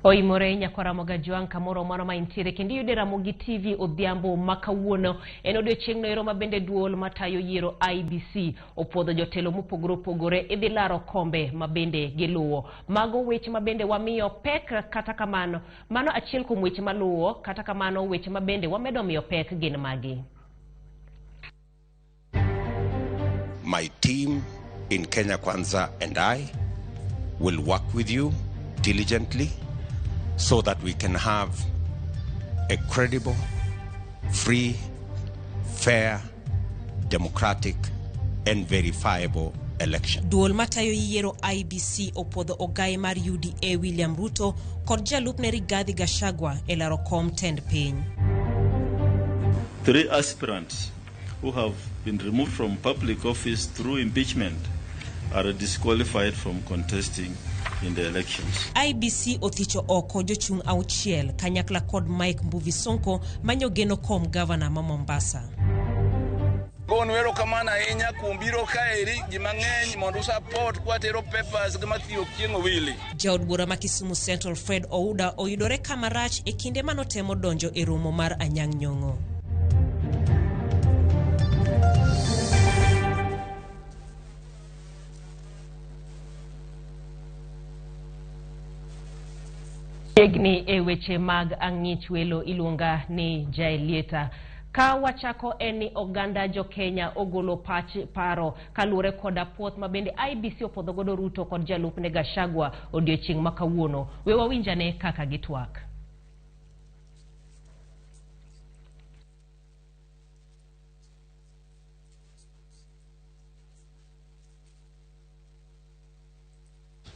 Oimore nyako Ramoga Juan kamoro mano ma intiere kendo yude Ramogi TV odhiambo makawuono en odiochieng' no ero mabende duol matayo yiero IBC opodho jotelo mopogore opogore idhi laro kombe mabende giluwo mago weche mabende wamiyo pek kata kamano mano achiel kuom weche maluwo kata kamano weche mabende wamedo miyo pek gin magi. My team in Kenya Kwanza and I will work with you diligently so that we can have a credible, free, fair, democratic, and verifiable election. Duol matayo yiero IBC opodho ogai mar UDA William Ruto kod jalupne Rigathi Gachagua e laro kom tend piny. 3 aspirants who have been removed from public office through impeachment are disqualified from contesting in the elections. IBC othicho oko jochung' auchiel kanyakla kod Mike Mbuvi Sonko manyogeno kom governor ma Mombasa. Gonwero kamana enya kumbiro kaeri gimang'eny mondo support kwatero papers gimatiyo kiengo wili. Jaod bura ma Kisumu Central Fred Ouda oyudore kamarach e kinde manotemo donjo e romo mar Anyang' Nyong'o. Egni e weche mag ang'ich welo iluonga ni Jaelieta. Ka wachako eni oganda jo Kenya ogolo paro kalure koda puoth mabende IBC opodho godo Ruto kod jalupne Gachagua odiochieng' makawuono. We wawinjane kaka gitwak.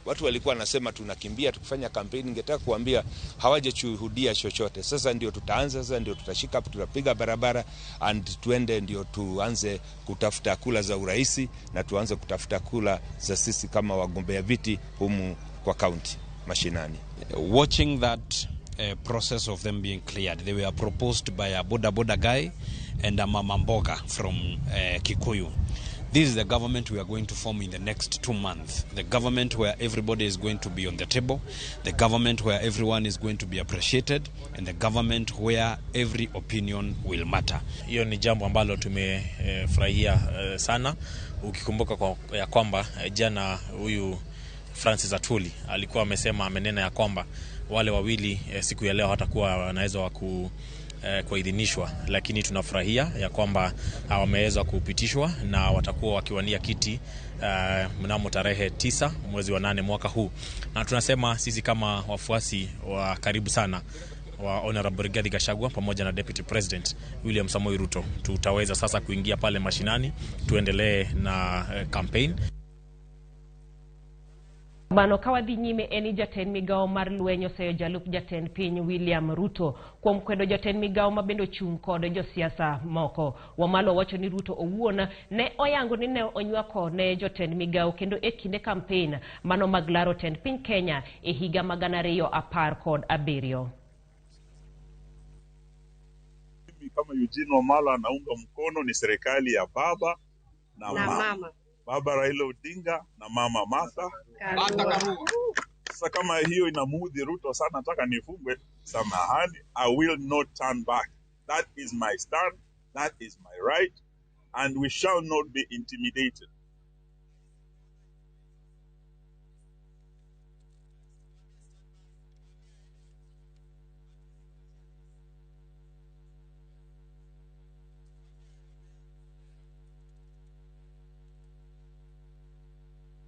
Watu walikuwa wanasema tunakimbia tukifanya kampeni, ningetaka kuambia hawajashuhudia chochote. Sasa ndio tutaanza, sasa ndio tutashika tutapiga barabara and tuende ndio tuanze kutafuta kula za uraisi na tuanze kutafuta kula za sisi kama wagombea viti humu kwa county mashinani. Watching that process of them being cleared, they were proposed by a boda guy and a mama mboga from Kikuyu. This is the government we are going to form in the next 2 months. The government where everybody is going to be on the table, the government where everyone is going to be appreciated, and the government where every opinion will matter. Hiyo ni jambo ambalo tumefurahia sana, ukikumbuka ya kwamba jana huyu Francis Atuli alikuwa amesema amenena ya kwamba wale wawili siku ya leo hatakuwa wanaweza kuidhinishwa, lakini tunafurahia ya kwamba wameweza kupitishwa na watakuwa wakiwania kiti mnamo tarehe 9 mwezi wa 8 mwaka huu. Na tunasema sisi kama wafuasi wa karibu sana wa Honorable Rigathi Gachagua pamoja na Deputy President William Samoei Ruto tutaweza sasa kuingia pale mashinani tuendelee na campaign. Bano kawadhi nyime eni jatend migao mar lwenyo seyo jalup jatend piny William Ruto kuom kwedo jatend migao mabendo chung' kod josiasa moko. Wamalo wacho ni Ruto owuon ne oyango ni ne onywako ne jotend migao kendo e kinde campaign mano mag laro tend piny Kenya e higa mag 2017. Kama Eugene Wamalwa anaunga mkono ni serikali ya baba na mama. Baba Raila Odinga na mama Martha Karua. Sasa kama hiyo inamuudhi Ruto sana, nataka nifungwe, samahani, I will not turn back. That is my stand, that is my right, and we shall not be intimidated.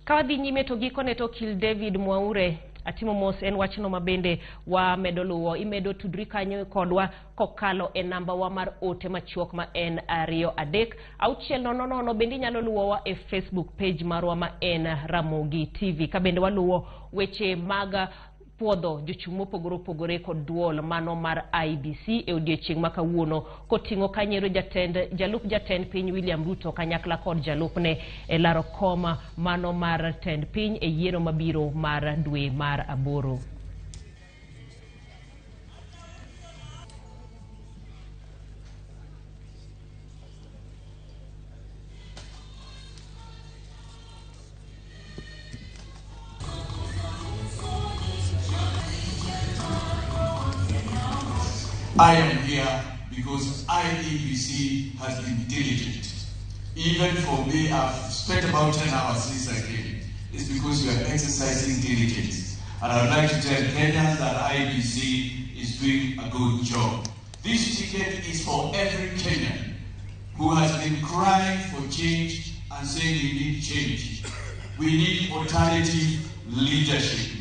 Kawadhi nyime to gikone to Kil David Mwaure atimo mos en wachno mabende wa medoluwo imedo tudri kanyo kodwa kokalo e namba wa mar ote machuok ma en 23 bende nyalo luwowa e Facebook page marwa ma en Ramogi TV. Kabende waluwo weche maga puodho jochung' mopogore opogore kod duol mano mar IBC e odiochieng' makawuono koting'o kanyiero jalup jatend piny William Ruto kanyakla kod jalupne e laro koma mano mar tend piny e yiero mabiro mar dwe mar 8. I am here because IEBC has been diligent. Even for me, I've spent about 10 hours since I came. It's because you are exercising diligence. And I would like to tell Kenyans that IEBC is doing a good job. This ticket is for every Kenyan who has been crying for change and saying we need change. We need alternative leadership.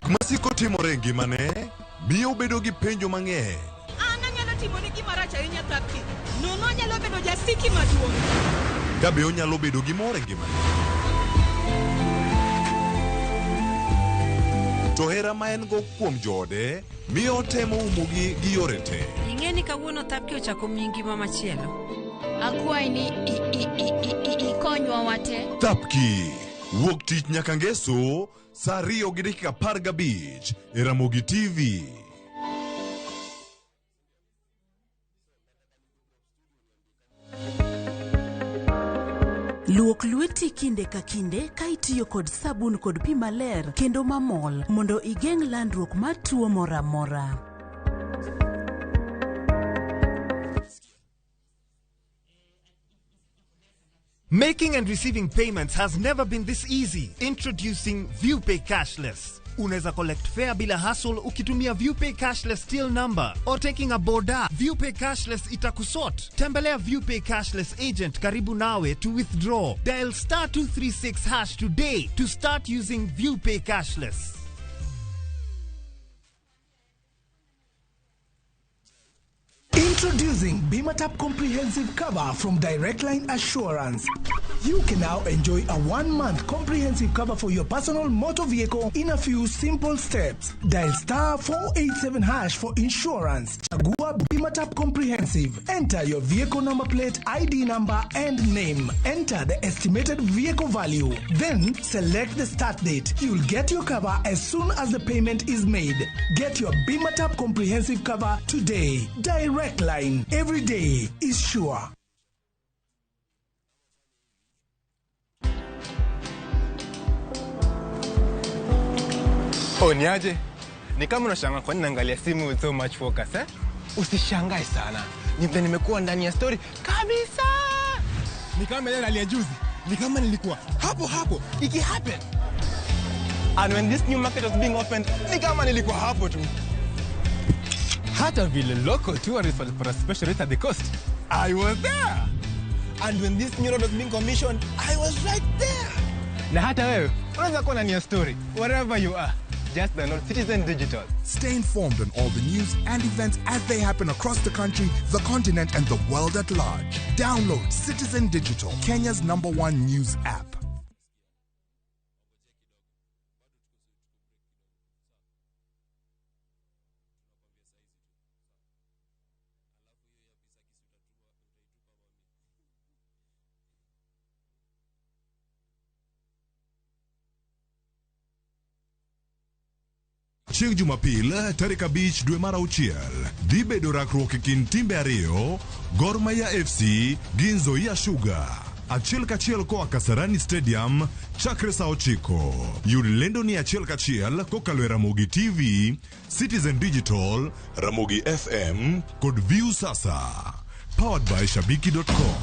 Masiko timore ngimane miyo bedo gi penjo mang'eny. Ana nyalo timo ni gima rach ahinya tapki. Nono nyalo bedo jasiki maduong'. Kabe onyalo bedo gi mor e ngimane. To hera ma en go kuom jode miyo temo umogi gi yore te. Ing'e ni kawuono tapki ochako miyi ngima machielo. Akwai ni ikonywa wate. Tapki wuok tich nyaka ngeso saa 2:15 e Ramogi TV. Luok lweti kinde ka kinde ka itiyo kod sabun kod pi maler kendo mamol mondo igeng' landruok mar tuo mora mora. Making and receiving payments has never been this easy. Introducing ViewPay Cashless. Unaweza collect fare bila hassle ukitumia ViewPay Cashless till number or taking a boda. ViewPay Cashless itakusort. Tembelea ViewPay Cashless agent karibu nawe to withdraw. Dial *236# today to start using ViewPay Cashless. Introducing BimaTap Comprehensive Cover from Direct Line Assurance. You can now enjoy a 1-month comprehensive cover for your personal motor vehicle in a few simple steps. Dial *487# for insurance. Chagua BimaTap Comprehensive. Enter your vehicle number plate, ID number and name. Enter the estimated vehicle value. Then select the start date. You'll get your cover as soon as the payment is made. Get your BimaTap Comprehensive Cover today. Direct Line. Every day is sure. Niaje? Ni kama unashangaa kwa nini naangalia simu with so much focus, eh? Usishangae sana. Nimekuwa ndani ya story kabisa. Ni kama ile hali ya juzi. Ni kama nilikuwa hapo. Iki happen. And when this new market was being opened, ni kama nilikuwa hapo tu. Hata vile local tourists for a special rate at the coast, I was there. And when this new road was being commissioned, I was right there. Na hata wewe, unaweza kuwa ndani ya story, wherever you are. Just download Citizen Digital. Stay informed on all the news and events as they happen across the country, the continent, and the world at large. Download Citizen Digital, Kenya's #1 news app. Chieng' Jumapil, tarik 5 dwe mar 6, dhi bedo rakruok e kind timbe ariyo, Gor Mahia FC gi Nzoia Sugar. Achiel kachiel koa Kasarani Stadium, chakre saa 9. Yud lendo ni achiel kachiel kokalo e Ramogi TV, Citizen Digital, Ramogi FM kod View Sasa. Powered by Shabiki.com.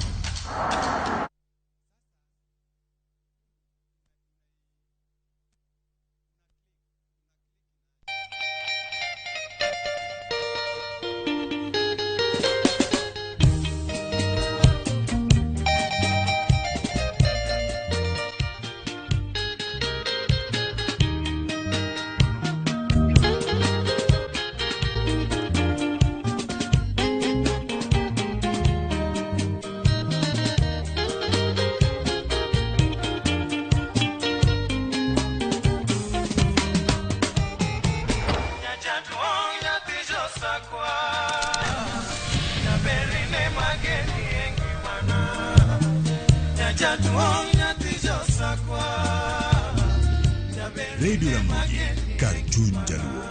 Radio Ramogi, kar chuny jaluo.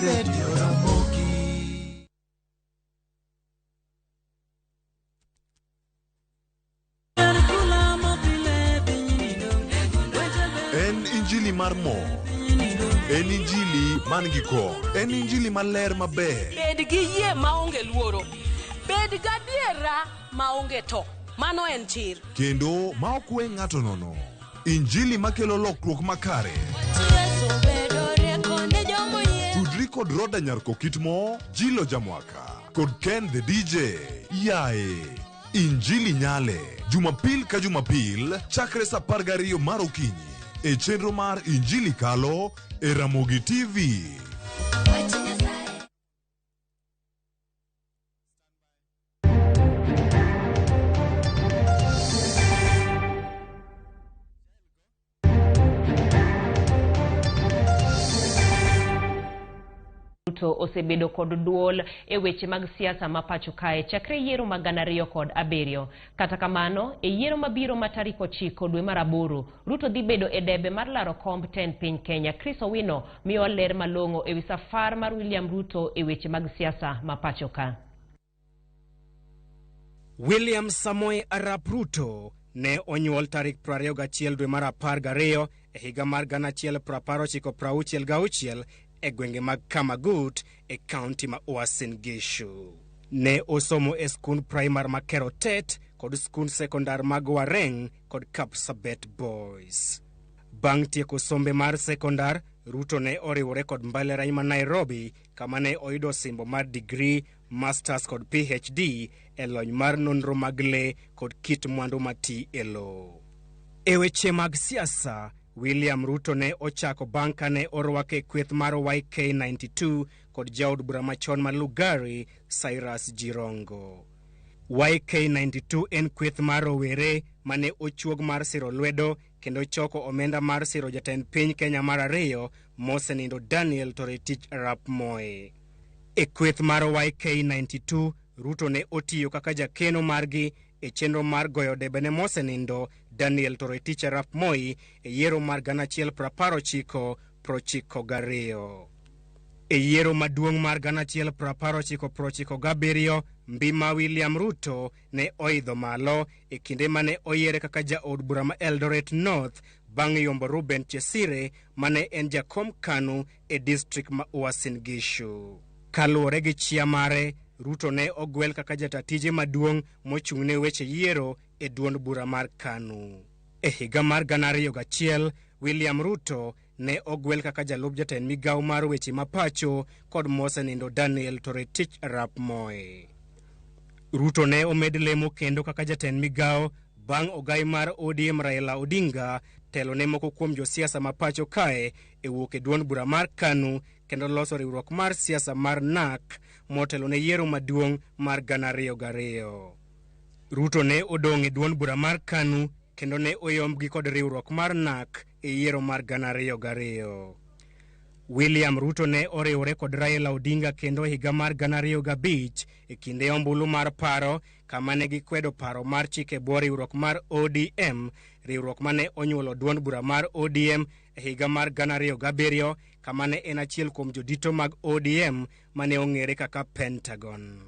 Radio Ramogi. En injili mar mo. En injili man gi ko. En injili maler maber. Bed gi yie maonge luoro. Bed gadiera maonge to. Mano en chir. Kendo ma okwe ng'ato nono. Injili makelo lokruok makare. Tudri kod Roda Nyarko Kitmo, Jilo Jamwaka, kod Ken the DJ. Yae, Injili nyale. Jumapil ka Jumapil, chakre sa 12 mar okinyi. E chenro mar Injili kalo, e Ramogi TV. Ruto osebedo kod duol e weche mag siasa ma pacho kae chakre yiero mag 2007. Kata kamano, e yiero mabiro ma tarik 9 dwe mar 8, Ruto dhi bedo e debe mar laro komb 10 piny Kenya. Chris Owino miyo ler malong'o e wi safar mar William Ruto e weche mag siasa ma pacho ka. William Samoei Arap Ruto ne onyuol tarik 21 dwe mar 12 e higa mar 1966 e gwenge mag Kamagut e kaunti ma Uasin Gishu. Ne osomo e skund primar ma Kerotet kod skund sekondar mag Wareng kod Kapsabet Boys. Bang' tieko sombe mar sekondar, Ruto ne oriwore kod mbalariany ma Nairobi kama ne oyudo simbo mar degree, masters kod PhD e lony mar nonro mag le kod kit mwandu mati e lo. E weche mag siasa, William Ruto ne ochako banka ne orwake kweth mar YK92 kod jaod bura machon ma Lugari, Cyrus Jirongo. YK92 en kweth mar rowere mane ochuog mar siro lwedo kendo choko omenda mar siro jatend piny Kenya mar 2 mosenindo Daniel Toroitich Arap Moi. E kweth mar YK92, Ruto ne otiyo kaka jakeno margi e chenro mar goyo debe ne mosenindo Daniel Toroitich Arap Moi e yiero mar 1992. E yiero maduong' mar 1997, mbima William Ruto ne oidho malo e kinde mane oyiere kaka jaod bura ma Eldoret North bang' yombo Ruben Chesire mane en jakom KANU e district ma Uasin Gishu. Kaluwore gi chia mare, Ruto ne ogwel kaka jatatije maduong' mochung'ne weche yiero e duond bura mar KANU. E higa mar 2001, William Ruto ne ogwel kaka jalup jatend migawo mar weche mapacho kod mosenindo Daniel Toroitich Arap Moi. Ruto ne omed lemo kendo kaka jatend migawo bang' ogai mar ODM Raila Odinga telo ne moko kuom josiasa mapacho kae e wuok e duond bura mar KANU kendo loso riwruok mar siasa mar NAK motelo ne yiero maduong' mar 2002. Ruto ne odong' e duond bura mar KANU kendo ne oyombgi kod riwruok mar NAK e yiero mar 2002. William Ruto ne oriwore kod Raila Odinga kendo higa mar 2005 e kinde ombulu mar paro kama ne gikwedo paro mar chike bwo riwruok mar ODM, riwruok mane onyuolo duond bura mar ODM e higa mar 2007 kama ne en achiel kuom jodito mag ODM mane ong'ere kaka Pentagon.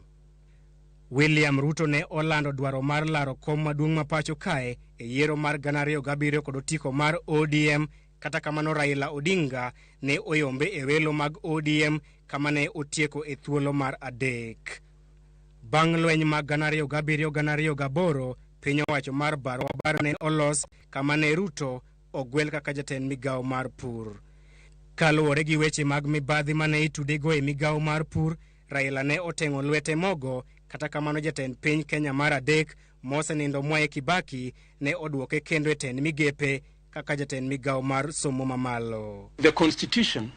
William Ruto ne olando dwaro mar laro kom maduong' mapacho kae e yiero mar 2007 kod otiko mar ODM. Kata kamano Raila Odinga ne oyombe e welo mag ODM kama ne otieko e thuolo mar 3. Bang' lweny mag 2007-2008, piny owacho mar Barwa ne olos kama ne Ruto ogwel kaka jatend migawo mar pur. Kaluwore gi weche mag mibadhi mane itudego e migawo mar pur, Raila ne oteng'o lwete mogo. Kata kamano jatend piny Kenya mar 3 mosenindo Mwai Kibaki ne odwoke kendo e tend migepe kaka jatend migawo mar somo mamalo. The Constitution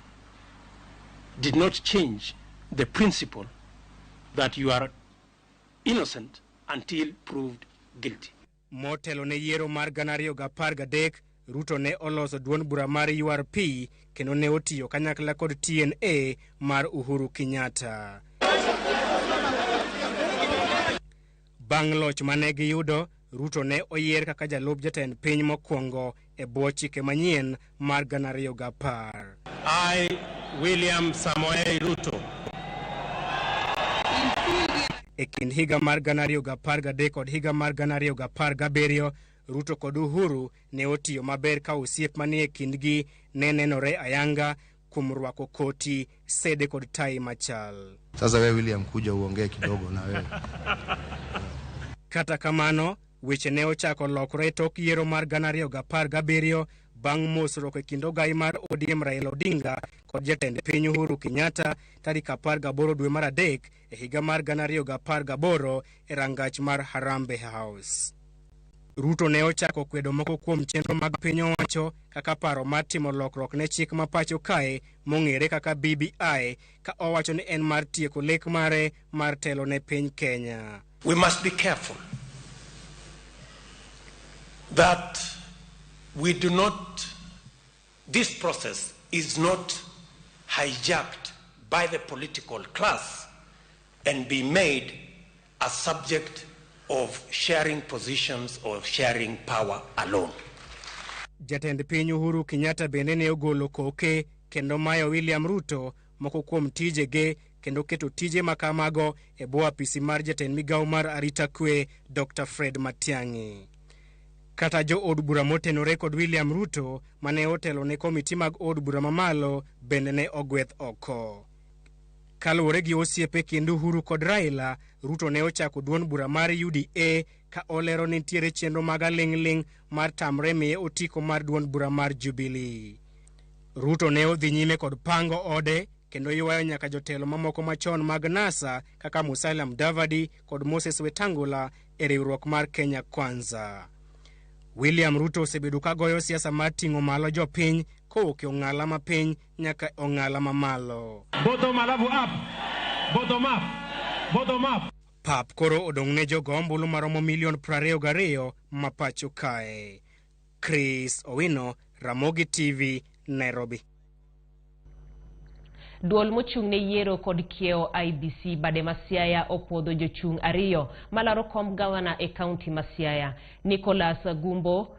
did not change the principle that you are innocent until proved guilty. Motelo ne yiero mar 2013, Ruto ne oloso duond bura mar URP kendo ne otiyo kanyakla kod TNA mar Uhuru Kenyatta. Bang' loch mane giyudo, Ruto ne oyier kaka jalup jatend piny mokwongo e bwo chike manyien mar 2010. I, William Samoei Ruto, e kind higa mar 2013 kod higa mar 2017, Ruto kod Uhuru ne otiyo maber ka osiep manie kindgi ne nenore ayanga kuom rwako koti, sede kod tai machal. Sasa wewe William kuja uongee kidogo na wewe. Kata kamano, weche ne ochako lokore tok yiero mar 2017 bang' mosruok e kind ogai mar ODM Raila Odinga kod jatend piny Uhuru Kenyatta tarik 18 dwe mar adek e higa mar 2018 e rangach mar Harambee House. Ruto ne ochako kwedo moko kuom chenro mag piny owacho kaka paro mar timo lokruok ne chik ma pacho kae mong'ere kaka BBI, ka owacho ni en mar tieko lek mare mar telo ne piny Kenya. we must be careful that we do not, this process is not hijacked by the political class and be made a subject of sharing positions or sharing power alone. Jatend piny Uhuru Kenyatta bende ne ogolo koke kendo mayo William Ruto moko kuom tijege kendo keto tije makamago e bwo apisi mar jatend migawo mar arita kwe Dr. Fred Matiang'i. Kata jo od bura motenore kod William Ruto mane otelo ne komiti mag od bura mamalo bende ne ogweth oko. Kaluwore gi osiepe kind Uhuru kod Raila, Ruto ne ochako duond bura mar UDA ka olero ni nitiere chenro mag ling' mar tamre miye otiko mar duond bura mar Jubilee. Ruto ne odhi nyime kod pango ode kendo ywayo nyaka jotelo mamoko machon mag NASA kaka Musalia Mudavadi kod Moses Wetangula e riwruok mar Kenya Kwanza. William Ruto osebedo ka goyo siasa mar ting'o malo jopiny kowuok e ong'ala mapiny nyaka ong'ala mamalo. Bottom up, bottom up. Pap koro odong' ne jogo ombulu maromo milion 22 ma pacho kae. Chris Owino, Ramogi TV, Nairobi. Duol mochung' ne yiero kod kiewo IBC bade Masiaya opodho jochung' ariyo malaro kom gavana e kaunti Masiaya. Nicholas Gumbo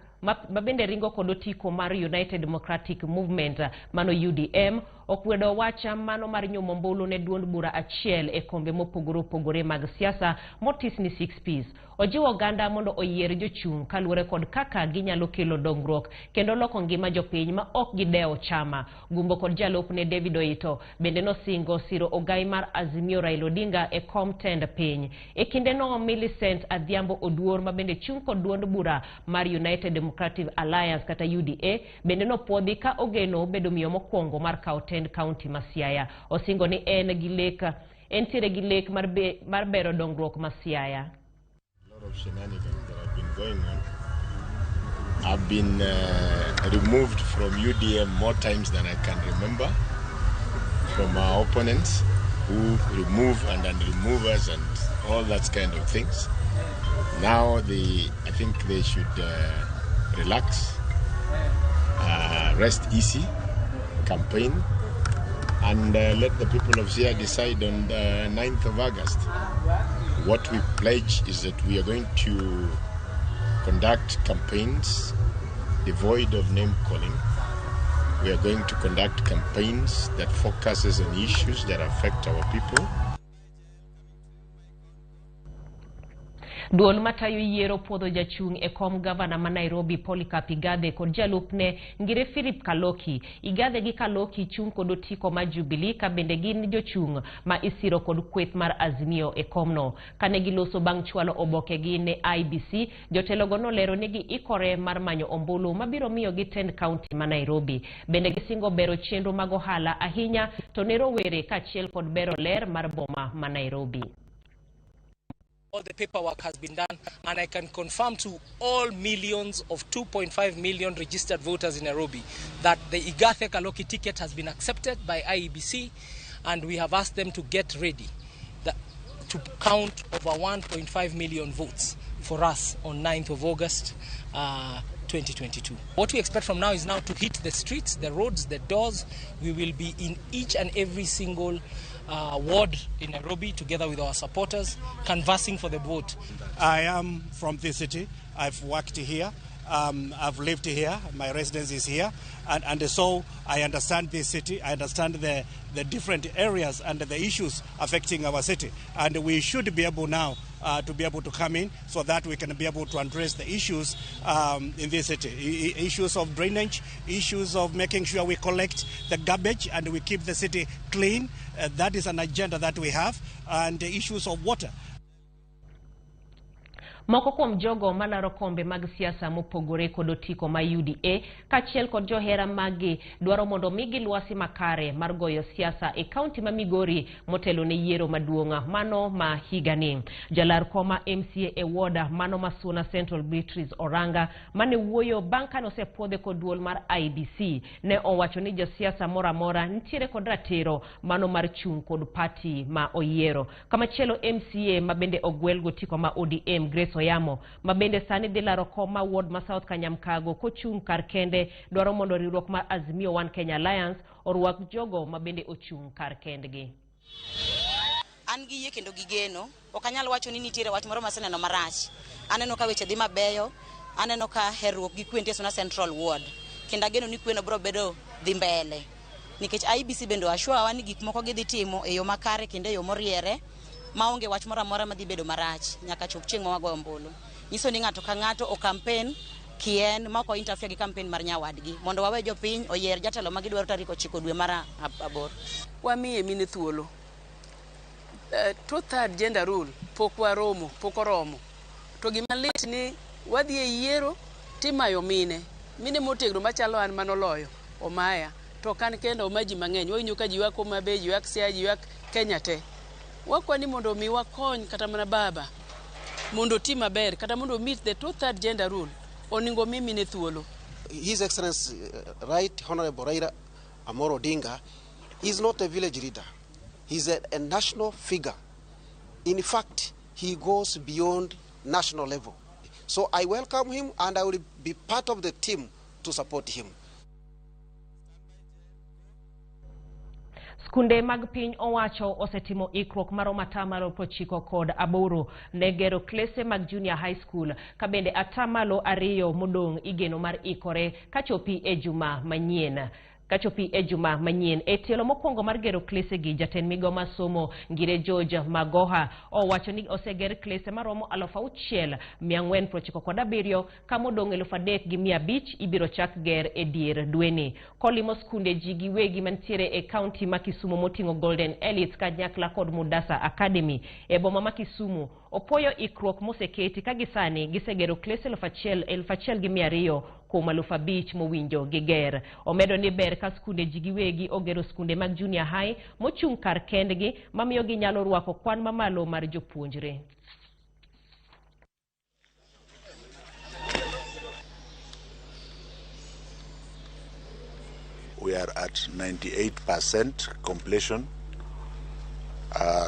mabende ringo kod otiko mar United Democratic Movement mano UDM okwedo wacha mano mar nyumo ombulu ne duond bura achiel e kombe mopogore opogore mag siasa motis ni 6Ps. Ojiwo oganda mondo oyier jochung' kaluwore kod kaka ginyalo kelo dongruok kendo loko ngima jopiny ma ok gidewo chama. Gumbo kod jalupne David Oito bende nosingo siro ogai mar Azimio Raila Odinga e kom tend piny. E kinde no Millicent Adhiambo Oduor mabende chung' kod duond bura mar United Democratic Alliance kata UDA bende nopwodhi ka ogeno bedo miyo mokwongo mar kawo tend kaunti Masiaya. Osingo ni entiere gi lek mar bero dongruok Masiaya. Of shenanigans that have been going on. I've been removed from UDM more times than I can remember from our opponents who remove and remove us and all that kind of things. Now I think they should relax, rest easy, campaign, and let the people of Zia decide on the 9th of August. What we pledge is that we are going to conduct campaigns devoid of name calling. We are going to conduct campaigns that focuses on issues that affect our people. Duol matayo yiero podho jachung' e kom gavana ma Nairobi Polycarp Igathe kod jalupne Ngire Philip Kaloki. Igathe gi Kaloki chung' kod otiko ma Jubilee ka bende gin jochung' ma isiro kod kweth mar Azimio e komno. Kane giloso bang' chwalo oboke gi ne IBC, jotelogo nolero ni giikore mar manyo ombulu mabiro miyo gi tend kaunti ma Nairobi. Bende gisingo bero chenro mag ohala ahinya to ne rowere kaachiel kod bero ler mar boma ma Nairobi. All the paperwork has been done, and I can confirm to all millions of 2.5 million registered voters in Nairobi that the Igathe Kaloki ticket has been accepted by IEBC, and we have asked them to get ready to count over 1.5 million votes for us on 9th of August 2022. What we expect from now is now to hit the streets, the roads, the doors. We will be in each and every single ward in Nairobi together with our supporters, canvassing for the vote. I am from this city. I've worked here. I've lived here. My residence is here. And so I understand this city. I understand the different areas and the issues affecting our city. And we should be able now to be able to come in so that we can be able to address the issues in this city. Issues of drainage, issues of making sure we collect the garbage and we keep the city clean. That is an agenda that we have. And the issues of water. Moko kuom jogo malaro kombe mag siasa mopogore kod otiko ma UDA kachiel kod johera magi dwaro mondo migi lwasi makare mar goyo siasa e kaunti ma Migori motelo ne yiero maduonga mano ma higani. Jalar koma MCA e woda mano ma Suna Central Beatrice Oranga mane wuoyo bang' kane osepuodhe kod duol mar IBC ne owacho ni josiasa mora mora nitiere kod ratiro mano mar chung' kod party ma oyiero. Kamachielo MCA mabende ogwel gotiko ma ODM Grace Oyamo mabende sani dilaro koma ward ma South Kanyamkago kochung' kar kende dwaro mondo riwruok mar Azimio One Kenya Alliance orwak jogo mabende ochung' kar kendgi. An gi yie kendo gi geno, ok anyal wacho ni nitiere wach moro maseneno marach. Aneno ka weche dhi mabeyo, aneno ka herruok gi kwente Suna Central Ward. Kendo ageno ni kweno biro bedo dhi mbele. Nikech IBC bendo ashwa ni gik moko gidhi timo e yo makare kendo e yo moriere. Maonge wach moro amora madhi bedo marach nyaka chop chieng' ma wagoyo ombulu. Nyiso ni ng'ato ka ng'ato o campaign kien ma ko interfere gi campaign mar nyawadgi mondo wawe jopiny oyier jatelo ma gidwaro tarik 9 dwe mar 8. Wamiye mine thuolo. Two-third gender rule pok oromo. To gima lit ni wadhi e yiero timayo mine motegno machalo an manoloyo omaya to kan kendo omaji mang'eny winyo ka ji wako mabe ji wak sia ji wak Kenya te. Wakwani mondo mi wakony kata mana baba mondo ti maber kata mondo meet the two-third gender rule oningo mimi ne thuolo. His Excellency Right Honorable Raila Amolo Odinga is not a village leader. He's a national figure. In fact, he goes beyond national level. So I welcome him and I will be part of the team to support him. Skunde mag piny owacho osetimo ikruok maromo 90% ne gero klese mag junior high school kabende 2% modong' igeno mar ikore kachopi e juma manyien. E tielo mokwongo mar gero klese gi jatend migawo mar somo Ngire George Magoha owacho ni oseger klese maromo 6,497 kama odong' 3,500 ibiro chak ger e dier dweni. Kolimo skunde ji giwegi mantiere e kaunti ma Kisumu moting'o Golden Elites kanyakla kod Mudasa Academy e boma ma Kisumu opoyo ikruok moseketi kagisani gisegero klese 1,200 kuom 5,000 mowinjo giger. Omedo ni ber ka skunde ji giwegi ogero skunde mag junior high mochung' kar kendgi mamiyo ginyalo rwako kwan mamalo mar jopuonjre. We are at 98% completion.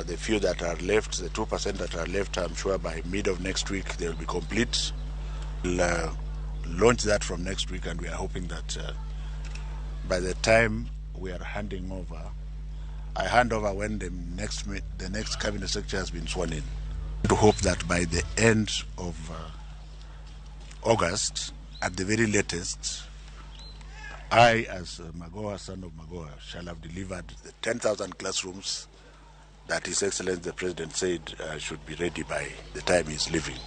The few that are left, the 2% that are left, I'm sure by mid of next week they will be complete. We'll launch that from next week, and we are hoping that by the time we are handing over, I hand over when the next cabinet secretary has been sworn in. To hope that by the end of August, at the very latest, I, as Magoha, son of Magoha, shall have delivered the 10,000 classrooms that His Excellency the President said should be ready by the time he's leaving.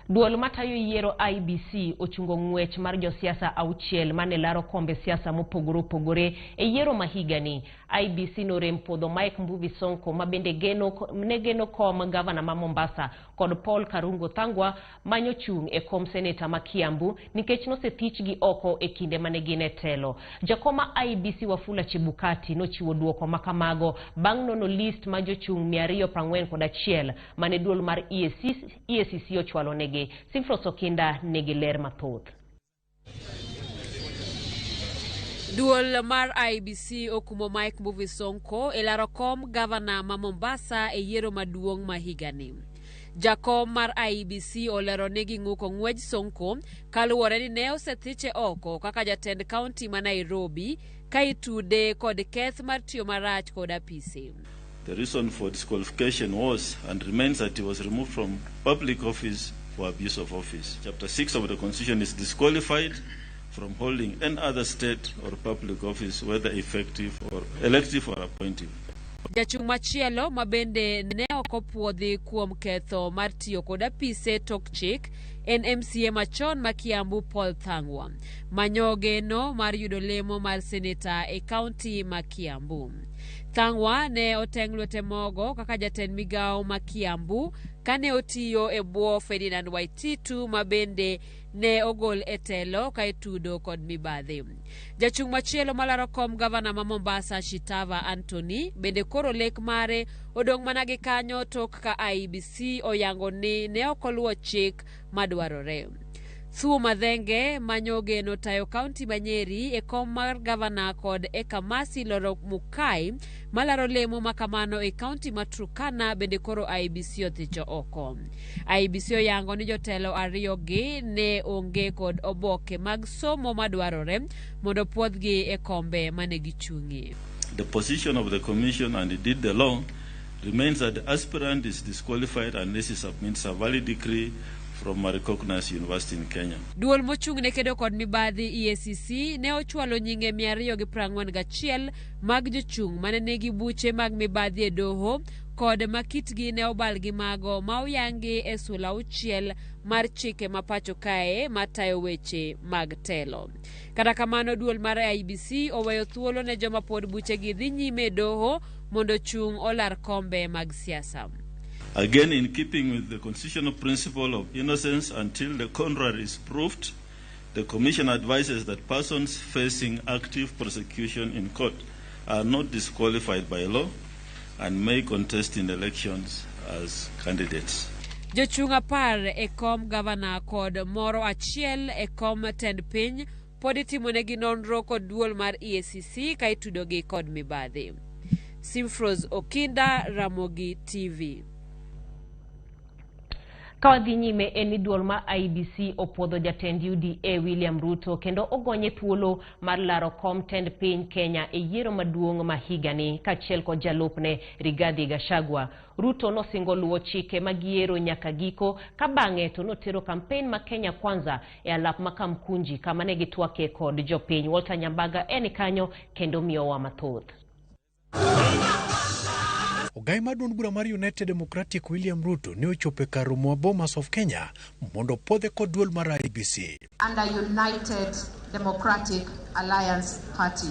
Duol matayo yiero IBC ochungo ng'wech mar josiasa 6 mane laro kombe siasa mopogore e yiero mahigani. IBC norem podho Mike Mbuvi Sonko mabende geno kom gavana ma Mombasa kod Paul Karungo Thangwa manyo chung' e kom seneta ma Kiambu nikech nosetichgi oko e kinde mane gin e telo. Jakoma IBC Wafula Chebukati nochiwo duoko makamago bang' nono list ma jochung' 241 mane duol mar EACC ochwalo negi. Simfro Sokinda nigi ler mathoth. Duol mar IBC okumo Mike Mbuvi Sonko e laro kom gavana ma Mombasa e yiero maduong' ma higani. Jakom mar IBC olero negi ng'uko ng'wej Sonko kaluwore ni ne osethiche oko kaka jatend kaunti ma Nairobi ka itude kod keth mar tiyo marach kod apisi. The reason for disqualification was and remains that he was removed from public office for abuse of office. Chapter 6 of the Constitution is disqualified from holding any other state or public office, whether effective or elective or appointive. Jachung' machielo mabende ne okopuodhi kuom ketho mar tiyo kod apise tok chik en MCA machon ma Kiambu Paul Thangwa, manyoge no mar yudo lemo mar seneta e kaunti ma Kiambu. Thangwa ne oteng' lwete mogo kaka jatend migao ma Kiambu kane otiyo e bwo Ferdinand Waititu mabende ne ogol e telo ka itudo kod mibadhi. Jachung' machielo malaro kom gavana ma Mombasa Shitava Anthony bende koro lek mare odong' mana gi kanyo tok ka IEBC oyango ni ne okoluwo chik madwarore. Thuo Madhenge manyoge no tayo kaunti Nyeri e kom mar gavana kod Ekamasi Loro Mukai malaro lemo makamano e kaunti ma Turkana bende koro IEBC othicho oko. IEBC oyango ni jotelo ariyo gi ne onge kod oboke mag somo madwarore mondo puodhgi e kombe mane gichung'ie. The position of the commission and indeed the law remains that the aspirant is disqualified unless he submits a valid decree from a recognized university in Kenya. Duol mochung' ne kedo kod mibadhi EACC ne ochwalo nyinge 241 mag jochung' mane nigi buche mag mibadhi e doho kod makitgi ne obal gi mago ma oyangi e sula 6 mar chike ma pacho kae matayo weche mag telo. Kata kamano duol mar IEBC oweyo thuolo ne joma pod buchegi dhi nyime doho mondo chung' olar kombe mag siasa. Again, in keeping with the constitutional principle of innocence until the contrary is proved, the Commission advises that persons facing active prosecution in court are not disqualified by law and may contest in elections as candidates. Jochung' 10 e kom gavana kod moro achiel e kom tend piny pod itimonegi nonro kod duol mar EACC ka itudogi kod mibadhi. Simfros Okinda, Ramogi TV. Kawadhi nyime eni duol ma IEBC opuodho jatend UDA William Ruto kendo ogonye thuolo mar laro kom tend piny Kenya e yiero maduong' ma higani kachiel kod jalupne Rigathi Gachagua. Ruto nosingo luwo chike mag yiero nyaka giko ka bang'e to notero kampen ma Kenya Kwanza e alap ma Kamkunji kama ne gitwake kod jopiny. Walter Nyambaga eni kanyo kendo miyowa mathoth. Ogai maduong' bura mar United Democratic William Ruto ne ochopo kar romo Bomas of Kenya mondo podhe kod duol mar IEBC. Under United Democratic Alliance Party.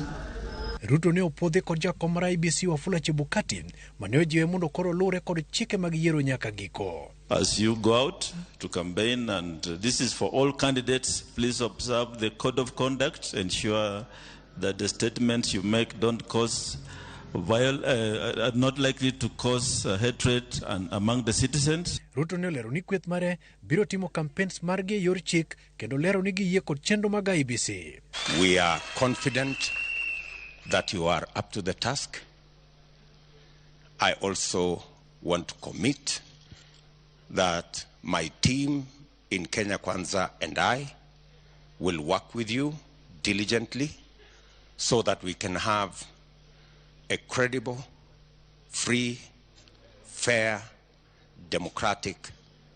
Ruto ne opodhe kod jakom mar IEBC Wafula Chebukati mane ojiwe mondo koro lure kod chike mag yiero nyaka giko. As you go out to campaign, and this is for all candidates, please observe the code of conduct, ensure that the statements you make don't cause are not likely to cause hatred among the citizens. Ruto ne olero ni kweth mare biro timo campaigns margi yor chik kendo lero ni giyie kod chenro mag IEBC. We are confident that you are up to the task. I also want to commit that my team in Kenya Kwanza and I will work with you diligently so that we can have a credible, free, fair, democratic,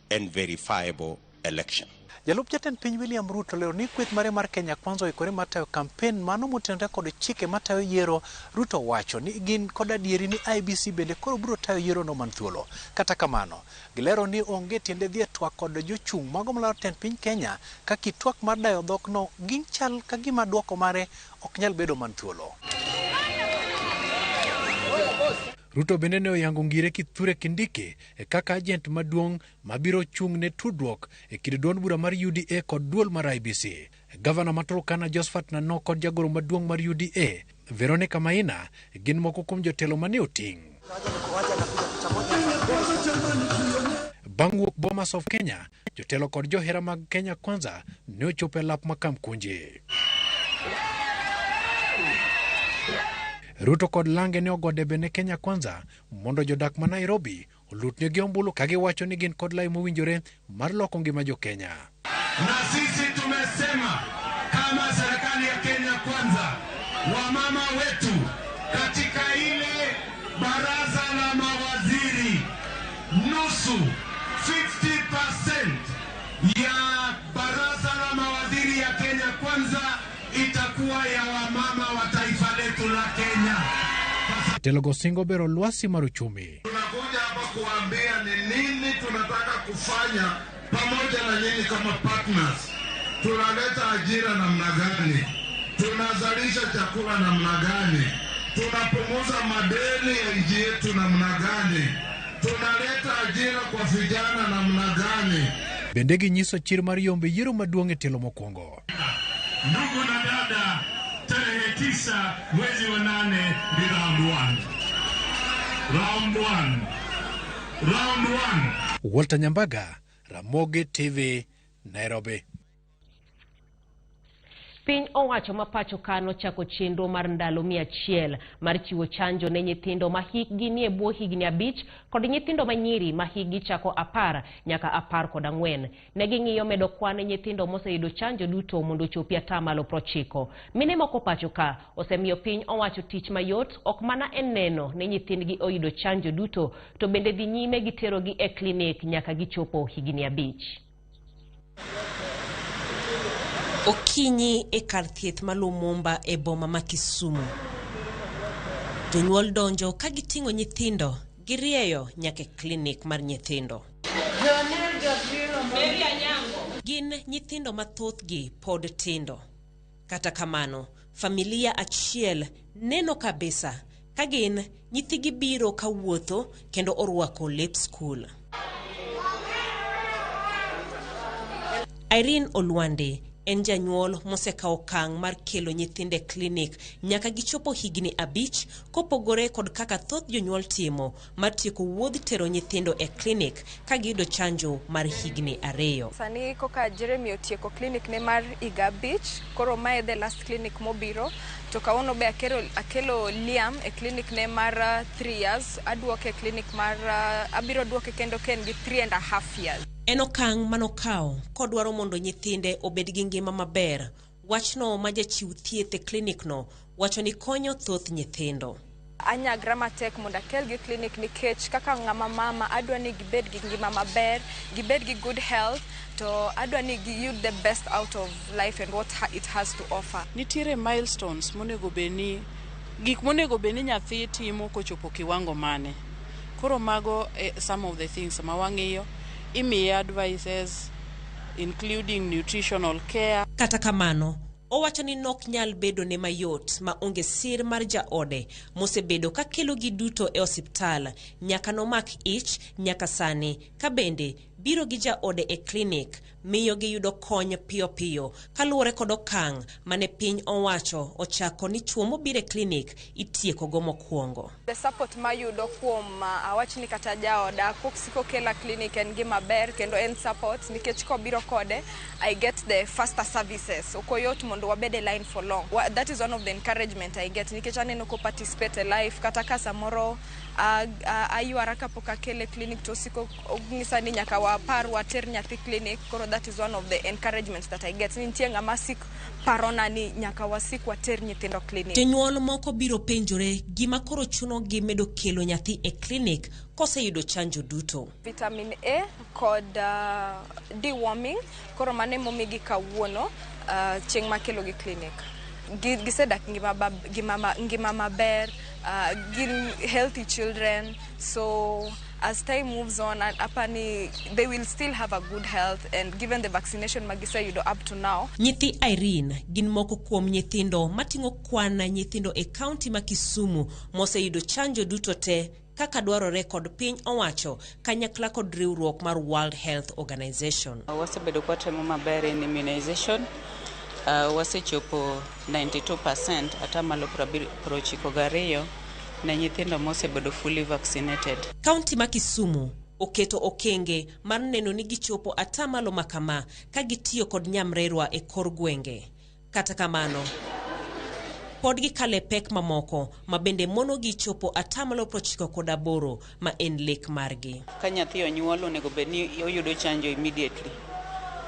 and verifiable election. Jalup jatend piny William Ruto lero ni kweth mare mar Kenya Kwanza oikore matayo campaign mano motenore kod chike matayo yiero. Ruto wacho ni gin kod adieri ni IEBC bende koro biro tayo yiero no man thuolo. Kata kamano, gilero ni onge tiende dhi e twak kod jochung' mago malaro tend piny Kenya ka kitwak mar dayo dhok no gin chal ka gima duoko mare ok nyal bedo man thuolo. Ruto bende ne oyango ngire Kithure Kindiki e kaka agent maduong' mabiro chung' ne tudruok e kind duond bura mar UDA kod duol mar IEBC. Gavana ma Turkana Josephat Nanok kod jagoro maduong' mar UDA Veronica Maina gin moko kuom jotelo mane oting'. Bang' wuok Bomas of Kenya, jotelo kod johera mag Kenya Kwanza ne ochopo e lap ma Kamkunji. Ruto kod Lange ne ogode bene Kenya Kwanza mondo jodak ma Nairobi olutnegi ombulu ka giwacho ni gin kod lai mowinjore mar loko ngima jo Kenya. Na sisi tumesema kama serikali ya Kenya Kwanza wamama wetu katika ile baraza la mawaziri, nusu 50% ya baraza la mawaziri ya Kenya Kwanza itakuwa ya wamama wa taifa letu la Kenya. Telogo Singo bero luasi maruchumi. Tunakuja hapa kuambia ni nini tunataka kufanya pamoja na nyinyi kama partners. Tunaleta ajira namna gani? Tunazalisha chakula namna gani? Tunapunguza madeni ya nchi yetu namna gani? Tunaleta ajira kwa vijana namna gani? Bendegi nyiso chir mar yombe yiero maduong' e telo mokwongo. Ndugu na dada, tarehe 9 mwezi wa 8 ni round 1. Round 1. Walter Nyambaga, Ramogi TV, Nairobi. Piny owacho ma pacho kano chako chenro mar ndalo 100 mar chiwo chanjo ne nyithindo ma hikgi ni e bwo higni 5 kod nyithindo ma nyiri ma hikgi chako 10 nyaka 14. Ne ging'iyo medo kwan nyithindo moseyudo chanjo duto mondo chopi 90%. Mine moko pacho ka osemiyo piny owacho tich mayot ok mana en neno ne nyithindgi oyudo chanjo duto to bende dhi nyime giterogi e klinik nyaka gichopo higni 5. Okinyi e kar thieth ma Lumumba e boma ma Kisumu. Jonyuol donjo ka giting'o nyithindo girieyo nyaka klinik mar nyithindo. Gin nyithindo mathothgi pod tindo. Kata kamano, familia achiel neno kabisa ka gin nyithigi biro kawuotho kendo orwako lep skul. Irene Olwande en janyuol mosekawo okang' mar kelo nyithinde klinik nyaka gichopo higni 5 kopogore kod kaka thoth jonyuol timo mar tieko wuodh tero nyithindo e klinik ka giyudo chanjo mar higni 2. Sani koka Jeremy otieko klinik ne mar higa 5, koro mae the last clinic mobiro. To kawono be akelo Liam e klinik ne mar 3 years, aduoke e klinik mar abiro duoke kendo ken gi 3.5 years. En okang' manokawo kodwaro mondo nyithinde obed gi ngima maber. Wachno ma jachiw thieth e klinikno wacho ni konyo thoth nyithindo. Anyagra matek mondo akel gi klinik nikech kaka ng'ama mama adwa ni gibed gi ngima maber, gibed gi good health, to adwa ni giyud the best out of life and what it has to offer. Nitiere milestones monego beni, gik monego beni nyathi timo kochopo kiwango mane. Koro mago some of the things ma wang'iyo. Imiye advices including nutritional care. Kata kamano, owacho ni nok nyal bedo ne mayot ma onge sir mar jaode mosebedo ka kelo gi duto e osiptal nyaka no mak ich nyaka sani ka bende biro gi jaode e klinik miyo gi yudo kony piyo piyo kaluwore kod okang' mane piny owacho ochako ni chuo mobiro e klinik itieko go mokwongo. The support ma yudo kuom awachni kata jaoda koksiko kela klinik en gima ber kendo en support nikech kobiro kode I get the faster services. Okoyot mondo wabede line for long. That is one of the encouragement I get nikech aneno ko participate e life kata ka samoro ayuara kapok akele klinik to siko ng'isa ni nyaka wapar water nyathi klinik. Koro that is one of the encouragements that I get. Nitie ng'ama sik parona ni nyaka wasik water nyithindo klinik. Jonyuol moko biro penjore gima koro chuno gi medo kelo nyathi e klinik koseyudo chanjo duto. Vitamin A kod deworming koro mane momigi kawuono chieng' makelo gi klinik. Gisedak ngima maber, gin healthy children, so as time moves on apani they will still have a good health and given the vaccination magisa yudo up to now. Nyithi Irene gin moko kuom nyithindo mating'o kwan na nyithindo e kaunti ma Kisumu moseyudo chanjo duto te kaka dwarore kod piny owacho kanyakla kod riwruok mar World Health Organization. Wasebedo kwa temo maber in immunization. Wasechopo 92% atamalo 92 na nyithindo mosebedo fully vaccinated. Kaunti ma Kisumu oketo okenge mar neno ni gichopo atamalo makama ka gitiyo kod nyamrerwa e kor gwenge. Kata kamano, pod gikale pek mamoko ma bende mono gichopo atamalo 98 ma en lek margi. Ka nyathi onyuol onego bed ni oyudo chanjo immediately.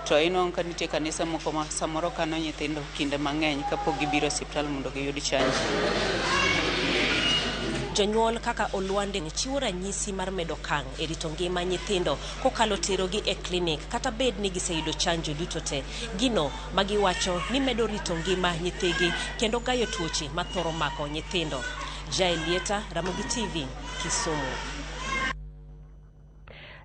to inwang' ka nitie kanisa moko ma samoro kano nyithindo kinde mang'eny kapok gibiro osiptal mondo giyud chanjo. Jonyuol kaka Olwande chiwo ranyisi mar medo kang' e rito ngima nyithindo kokalo terogi e klinik kata bed ni giseyudo chanjo duto te. Gino magiwacho ni medo rito ngima nyithigi kendo gayo tuoche mathoro mako nyithindo. Jaelieta, Ramogi TV, Kisumu.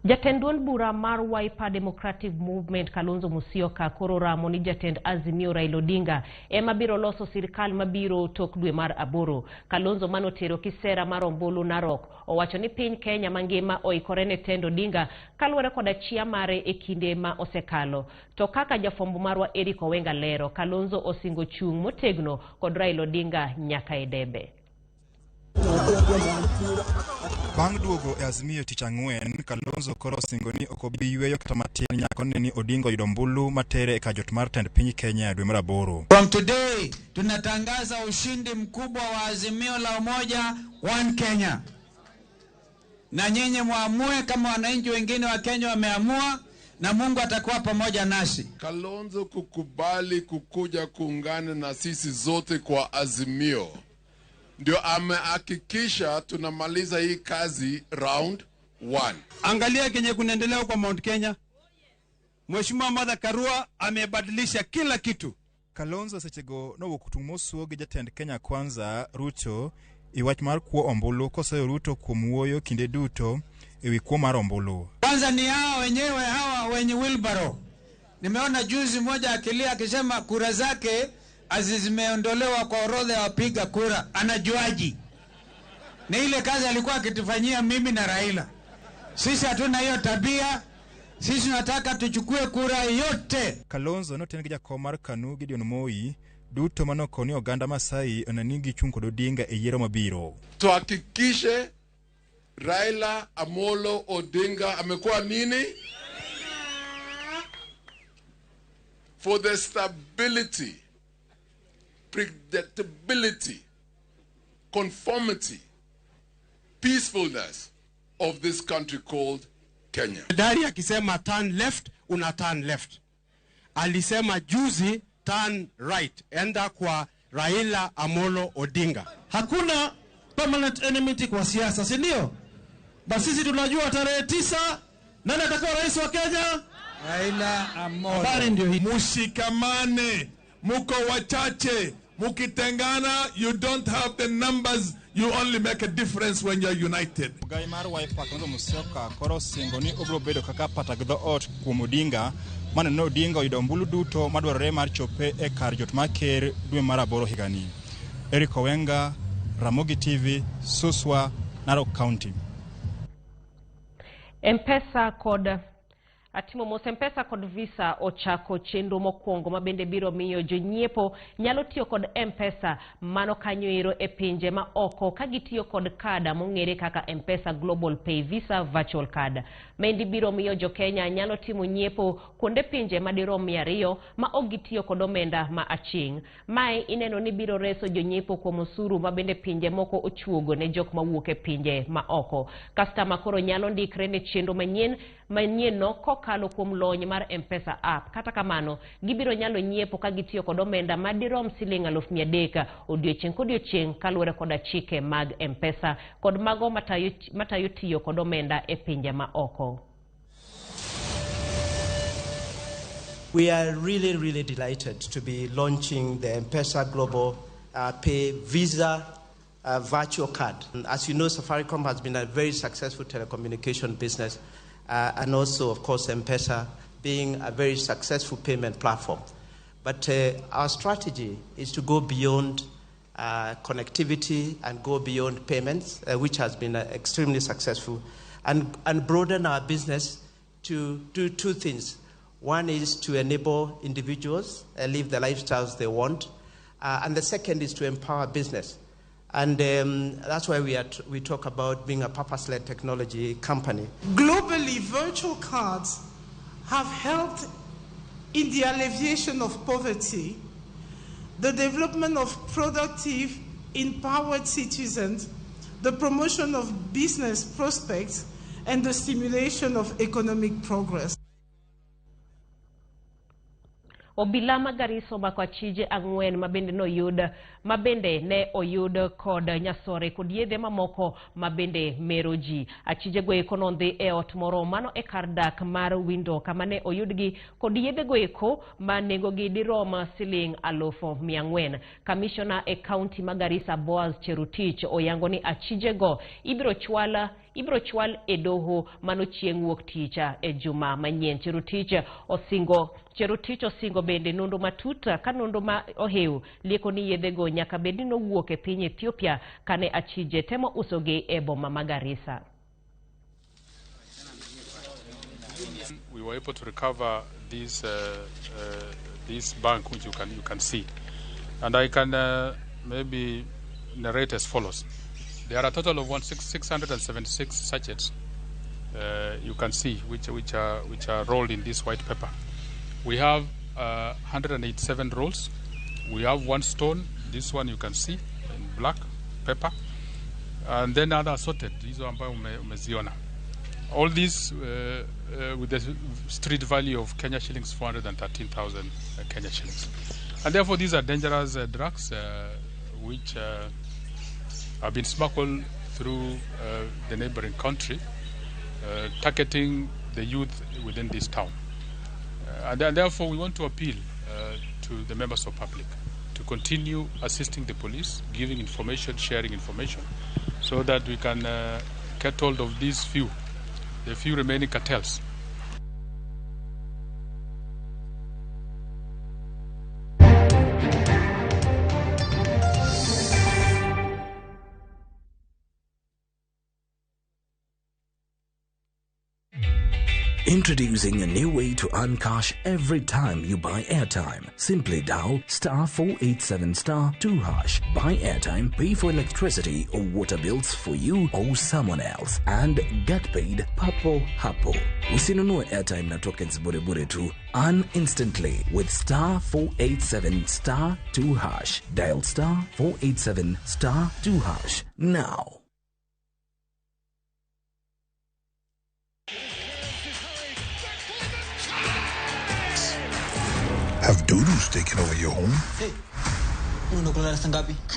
Jatend duond bura mar Wiper Democratic Movement Kalonzo Musyoka koro ramo ni jatend Azimio Raila Odinga ema biro loso sirikal mabiro tok dwe mar 8. Kalonzo manotero kisera mar ombulu Narok owacho ni piny Kenya mangima oikore ne tendo Odinga kaluwore koda chia mare e kinde ma osekalo. To kaka jafombo marwa Eric Owenga lero, Kalonzo osingo chung' motegno kod Raila Odinga nyaka e debe. Bang' duogo e Azimio tich ang'wen, Kalonzo koro singo ni okobi yweyo kata matin nyaka ni Odinga yudo ombulu matere e kajot mar tend piny Kenya dwe mar 8. From today tunatangaza ushindi mkubwa wa Azimio la Umoja One Kenya. Na nyenye muamue kama wananchi wengine wa Kenya wameamua, na Mungu atakuwa pamoja nasi. Kalonzo kukubali kukuja kuungana na sisi zote kwa Azimio, ndio amehakikisha tunamaliza hii kazi round 1. Angalia kenye kunaendelea kwa Mount Kenya. Mheshimiwa Martha Karua amebadilisha kila kitu. Kalonzo sechego no wukutumosuo gi jatend Kenya Kwanza Ruto iwach mar kuo ombulu kosayo Ruto kuom wuoyo kinde duto ewi kuo mar ombulu. Kwanza ni hao wenyewe hawa wenye wheelbarrow. Nimeona juzi moja akilia akisema kura zake zimeondolewa kwa orodha ya wapiga kura. Anajuaji? Ni ile kazi alikuwa akitufanyia mimi na Raila. Sisi hatuna hiyo tabia. Sisi tunataka tuchukue kura yote. Kalonzo notengi jakom mar KANU Gideon Moi duto manokoni oganda Masai onanigi chung' kod Odinga e yiero mabiro. Tuhakikishe Raila Amolo Odinga amekuwa nini? For the stability, predictability, conformity, peacefulness of this country called Kenya. Dari akisema turn left, una turn left. Alisema juzi turn right, enda kwa Raila Amolo Odinga. Hakuna permanent enmity kwa siasa, si ndio? Basi sisi tunajua tarehe 9 nani atakuwa rais wa Kenya? Raila Amolo. Habari ndio hii. Mushikamane, muko wachache, mukitengana, you don't have the numbers, you only make a difference when you're united. Gai mar Wiper Kalonzo Musyoka koro singo ni obro bedo kaka patagdo ot kuom Odinga mane no Odinga oyudo ombulu duto madwarore mar chope e kar jot maker dwe mar 8 higani. Eric Owenga, Ramogi TV, Suswa, Narok County. M-Pesa kod Atimo mos M-Pesa kod Visa ochako chenro mokwongo mabende biro miyo jonyiepo nyalo tiyo kod M-Pesa mano kanyo ero e pinje ma oko ka gitiyo kod kada mong'ere kaka M-Pesa Global Pay Visa Virtual Card. Mendi biro miyo jo Kenya nyalo timo nyiepo kuonde pinje madirom 200 ma ok gitiyo kod omenda ma aching'. Mae ineno ni biro reso jonyiepo kuom osuru mabende pinje moko ochuogo ne jok mawuok e pinje ma oko. Customer koro nyalo ndikre ne chenro manyien no kokalo kuom lony mar M-Pesa app. Kata kamano, gibiro nyalo nyiepo ka gitiyo kod omenda madirom Sh300 odiochieng' kodiochieng' kaluwore koda chike mag M-Pesa kod mago matayo tiyo kod omenda e pinje ma oko. We are really delighted to be launching the M-Pesa Global Pay Visa Virtual Card. As you know, Safaricom has been a very successful telecommunication business, and also, of course, M-Pesa being a very successful payment platform. But our strategy is to go beyond connectivity and go beyond payments, which has been extremely successful, and broaden our business to do two things. One is to enable individuals live the lifestyles they want, and the second is to empower business. And that's why we talk about being a purpose-led technology company. Globally, virtual cards have helped in the alleviation of poverty, the development of productive, empowered citizens, the promotion of business prospects, and the stimulation of economic progress. Obila ma Garissa omako achije ang'wen mabende ne oyud kod nyasore kod yedhe mamoko mabende mero ji. Achije go eko nondhi e ot moro mano e kar dak mar Windo kama ne oyudgi kod yedhe go eko ma nengogi dirom siling 400,000. Kamishona e kaunti ma Garissa Boaz Cherutich oyango ni achije go ibiro chwal e doho mano chieng' wuok tich e juma manyien. Cherutich osingo bende nondo matuta ka nondo ma oheu lieko ni yedhe go nyaka bedi no wuok e piny Ethiopia kane achije temo usogi e boma ma Garissa. We were able to recover this bank which you can see, and I can maybe narrate as follows. There are a total of 676 sachets you can see which are rolled in this white paper. We have 187 rolls. We have one stone. This one you can see in black paper, and then other assorted. These are umeziona. All these with the street value of Kenya shillings 413,000 Kenya shillings, and therefore these are dangerous drugs which have been smuggled through the neighboring country, targeting the youth within this town. And therefore we want to appeal to the members of public to continue assisting the police, giving information, sharing information, so that we can get hold of the few remaining cartels. Introducing a new way to earn cash every time you buy airtime. Simply dial *487*2#. Buy airtime, pay for electricity or water bills for you or someone else, and get paid papo hapo. Usinunue airtime na tokens bure tu. Earn instantly with *487*2#. Dial *487*2# now. Have doodles taken over your home? Hey, I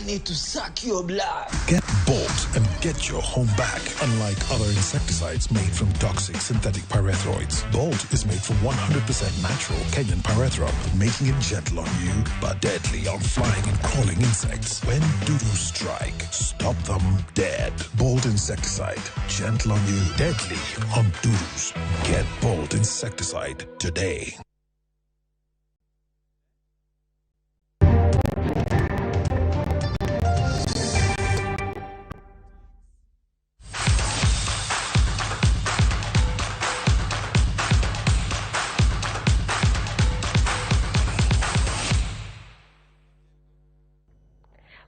need to suck your blood. Get Bolt and get your home back. Unlike other insecticides made from toxic synthetic pyrethroids, Bolt is made from 100% natural Kenyan pyrethrum, making it gentle on you but deadly on flying and crawling insects. When doodles strike, stop them dead. Bolt insecticide, gentle on you, deadly on doodles. Get Bolt insecticide today.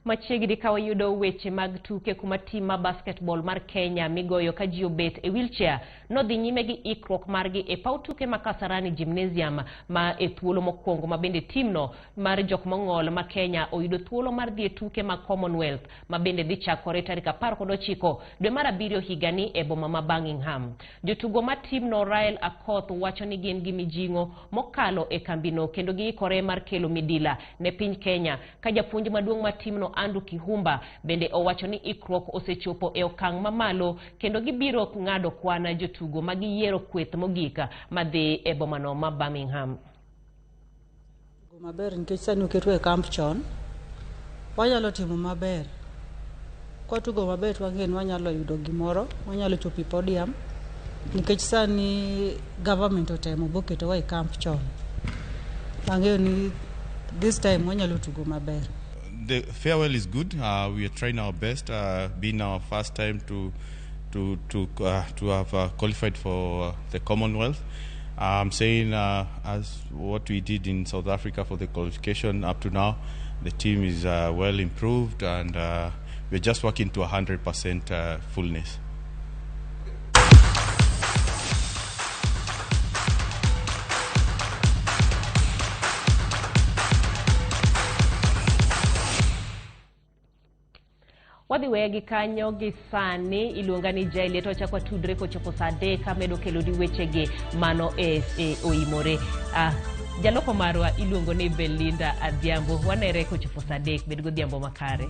Machiegni ka wayudo weche mag tuke kuma tim ma basketball mar Kenya migoyo ka ji obet e wheelchair nodhi nyime gi ikruok margi e paw tuke ma Kasarani Gymnasium ma e thuolo mokwongo ma bende timno mar jok mong'ol ma Kenya oyudo thuolo mar dhi e tuke ma Commonwealth ma bende dhi chakore tarik 19 dwe mar 7 higani e boma ma Birmingham. Jotugo ma timno Rael Akoth wacho ni gin gi mijing'o mokalo e kambino kendo giikore mar kelo midila ne piny Kenya ka japuonj maduong' ma timno Andu Kihumba bende owacho ni ikruok osechopo e okang' mamalo kendo gibiro ng'ado kwana jotugo ma giyiero kweth mogika madhi e bomano ma Birmingham. Maber nikech sani oketo e kamp chon wanyalo timo maber kwatugo maber wang'en wanyalo yudo gimoro wanyalo chopo e podium nikech sani government otemo boketo wa e kamp chon ang'eyo ni this time wanyalo tugo maber. The farewell is good. We are trying our best. Being our first time to have qualified for the Commonwealth. I'm saying as what we did in South Africa for the qualification up to now, the team is well improved, and we're just working to 100% fullness. Wadhi wegi kanyo gi sani iluonga ni Jaili to chakwa tudre kochopo saa 3 kamedo kelo di wechege mano oimore. jaloko marwa iluongo ni Belinda Adhiambo. Wanere kochopo saa 3 bed godhiambo makare.